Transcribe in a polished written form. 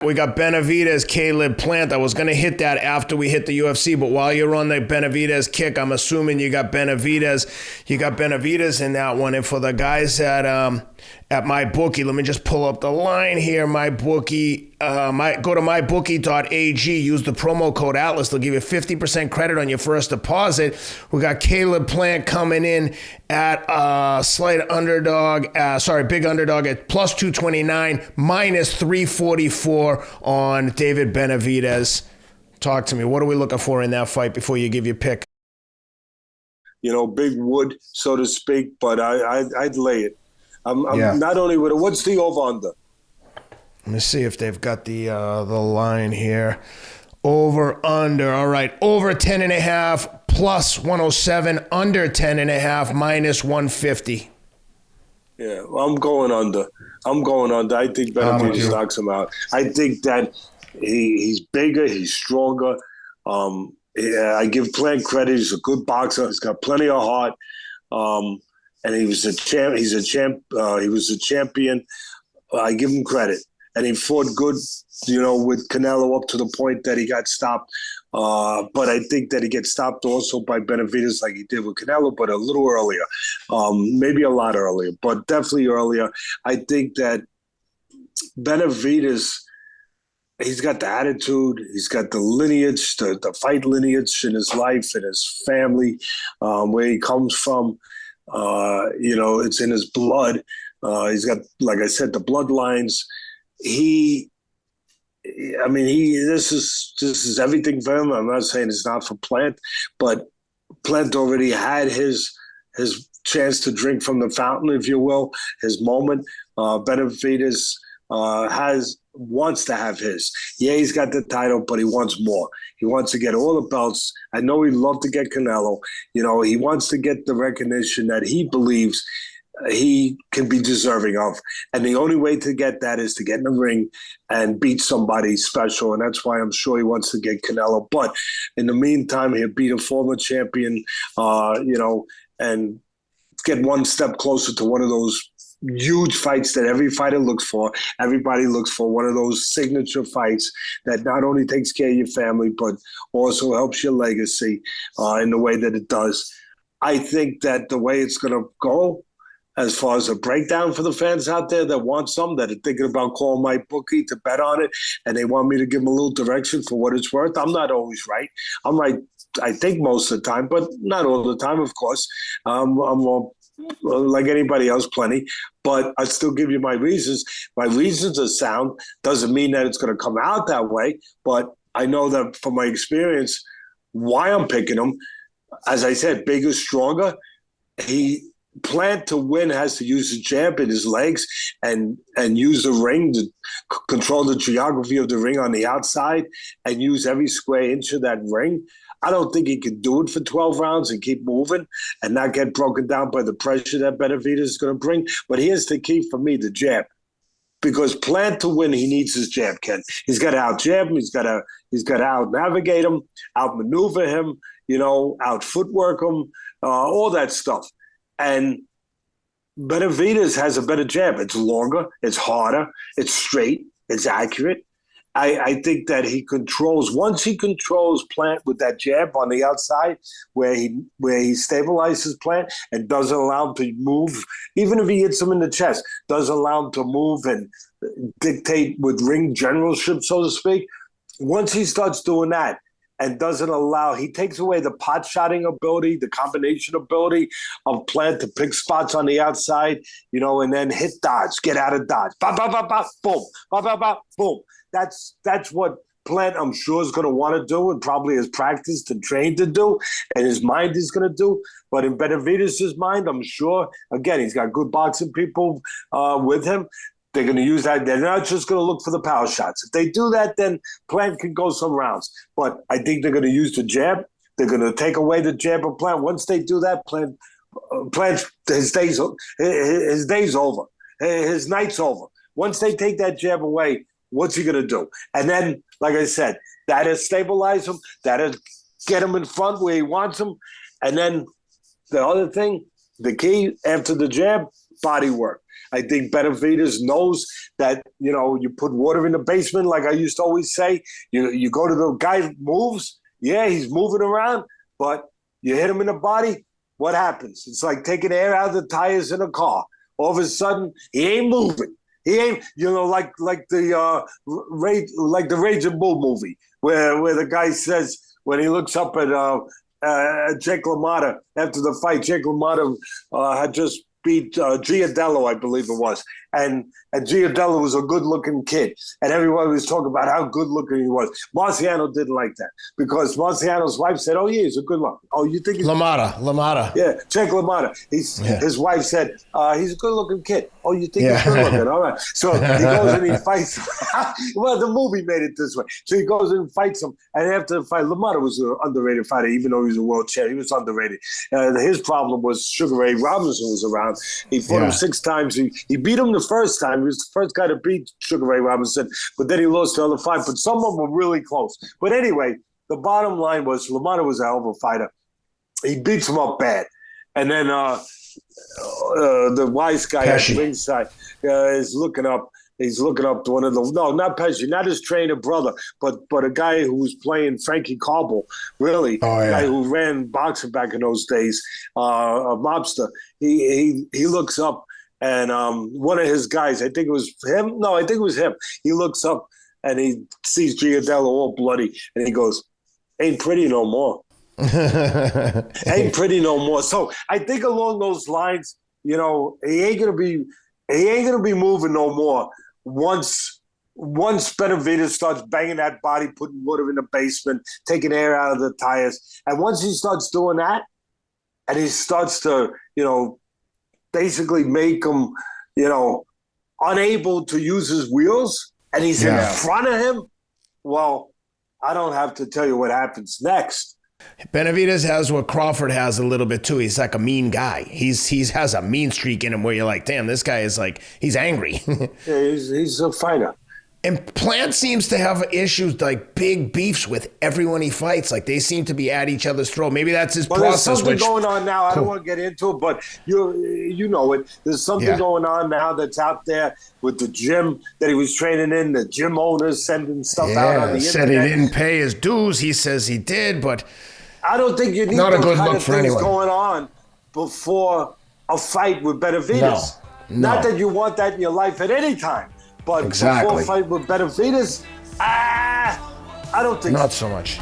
We got Benavidez, Caleb Plant. I was going to hit that after we hit the UFC, but while you're on the Benavidez kick, I'm assuming you got Benavidez. You got Benavidez in that one. And for the guys at my bookie, let me just pull up the line here. My bookie, go to mybookie.ag. Use the promo code Atlas. They'll give you 50% credit on your first deposit. We got Caleb Plant coming in at big underdog at plus 229, minus 344 on David Benavidez. Talk to me. What are we looking for in that fight before you give your pick? Big wood, so to speak, but I'd lay it. I'm not only with it. What's the over-under? Let me see if they've got the line here. Over-under. All right. Over 10.5, plus 107. Under 10.5, minus 150. Yeah, well, I'm going under. I think Benavidez knocks him out. I think that he's bigger, he's stronger. I give Plant credit. He's a good boxer. He's got plenty of heart. And he was a champ. He was a champion. I give him credit. And he fought good, with Canelo up to the point that he got stopped. But I think that he gets stopped also by Benavidez like he did with Canelo, but a little earlier. Maybe a lot earlier, but definitely earlier. I think that Benavidez, he's got the attitude, he's got the lineage, the fight lineage in his life and his family, where he comes from. It's in his blood. He's got, like I said, the bloodlines. This is everything for him. I'm not saying it's not for Plant, but Plant already had his chance to drink from the fountain, if you will, his moment. Benavidez wants to have his. Yeah, he's got the title, but he wants more. He wants to get all the belts. I know he'd love to get Canelo. He wants to get the recognition that he believes he can be deserving of. And the only way to get that is to get in the ring and beat somebody special. And that's why I'm sure he wants to get Canelo. But in the meantime, he'll beat a former champion, and get one step closer to one of those huge fights that every fighter looks for. Everybody looks for one of those signature fights that not only takes care of your family, but also helps your legacy in the way that it does. I think that the way it's going to go, as far as a breakdown for the fans out there that want some, that are thinking about calling my bookie to bet on it, and they want me to give them a little direction for what it's worth. I'm not always right. I'm right, I think, most of the time, but not all the time, of course. I'm like anybody else, plenty. But I still give you my reasons. My reasons are sound. Doesn't mean that it's going to come out that way, but I know that from my experience, why I'm picking him. As I said, bigger, stronger. Plant to win has to use the jab in his legs and use the ring to control the geography of the ring on the outside and use every square inch of that ring. I don't think he can do it for 12 rounds and keep moving and not get broken down by the pressure that Benavidez is going to bring. But here's the key for me, the jab. Because Plant to win, he needs his jab, Ken. He's got to out-jab him. He's got to out-navigate him, out-maneuver him, out-footwork him, all that stuff. And Benavidez has a better jab. It's longer, it's harder, it's straight, it's accurate. I think that once he controls Plant with that jab on the outside, where he stabilizes Plant and doesn't allow him to move, even if he hits him in the chest, doesn't allow him to move and dictate with ring generalship, so to speak. Once he starts doing that, and he takes away the pot-shotting ability, the combination ability of Plant to pick spots on the outside, and then hit dodge, get out of dodge. Bop, bop, bop, bop, boom. Bop, bop, bop, boom. That's what Plant, I'm sure, is going to want to do and probably has practiced and trained to do, and his mind is going to do. But in Benavidez's mind, I'm sure, again, he's got good boxing people with him. They're going to use that. They're not just going to look for the power shots. If they do that, then Plant can go some rounds. But I think they're going to use the jab. They're going to take away the jab of Plant. Once they do that, Plant his day's over. His night's over. Once they take that jab away, what's he going to do? And then, like I said, that'll stabilize him. That'll get him in front where he wants him. And then the other thing, the key after the jab, body work. I think Benavidez knows that, you put water in the basement, like I used to always say. You go to the guy moves. Yeah, he's moving around, but you hit him in the body, what happens? It's like taking air out of the tires in a car. All of a sudden, he ain't moving. He ain't, like the Raging Bull movie, where the guy says when he looks up at Jake LaMotta after the fight, Jake LaMotta had just beat Giardello, I believe it was, and Giardello was a good-looking kid, and everyone was talking about how good-looking he was. Marciano didn't like that because Marciano's wife said, "Oh yeah, he's a good-looking." Oh, you think he's LaMotta? Yeah, Jake LaMotta. His wife said, "He's a good-looking kid." Oh, you think he's good-looking? All right. So he goes and he fights. Well, the movie made it this way. So he goes and fights him, and after the fight, LaMotta was an underrated fighter, even though he was a world champ. He was underrated. His problem was Sugar Ray Robinson was around. He fought him 6 times. He beat him the first time. He was the first guy to beat Sugar Ray Robinson, but then he lost the other 5. But some of them were really close. But anyway, the bottom line was LaMotta was a hell of a fighter. He beats him up bad. And then the wise guy at ringside is looking up. He's looking up to one of the not Pesci, not his trainer brother, but a guy who was playing Frankie Carball, really, a guy who ran boxing back in those days, a mobster. He looks up, and one of his guys, I think it was him. No, I think it was him. He looks up and he sees Giardello all bloody, and he goes, "Ain't pretty no more." Ain't pretty no more. So I think along those lines, he ain't gonna be moving no more. Once Benavidez starts banging that body, putting water in the basement, taking air out of the tires, and once he starts doing that, and he starts to, basically make him, unable to use his wheels, and he's in front of him, well, I don't have to tell you what happens next. Benavidez has what Crawford has a little bit too. He's like a mean guy. He has a mean streak in him where you're like, damn, this guy is like, he's angry. Yeah, he's a fighter. And Plant seems to have issues, like big beefs with everyone he fights. Like they seem to be at each other's throat. Maybe that's his process. There's something going on now. I don't want to get into it, but you know it. There's something going on now that's out there with the gym that he was training in. The gym owners sending stuff out on the internet. Said he didn't pay his dues. He says he did, but I don't think you need not those a good kind look of for things anyone going on before a fight with Benavidez. No. Not that you want that in your life at any time. But before a fight with Benavidez, I don't think not so much.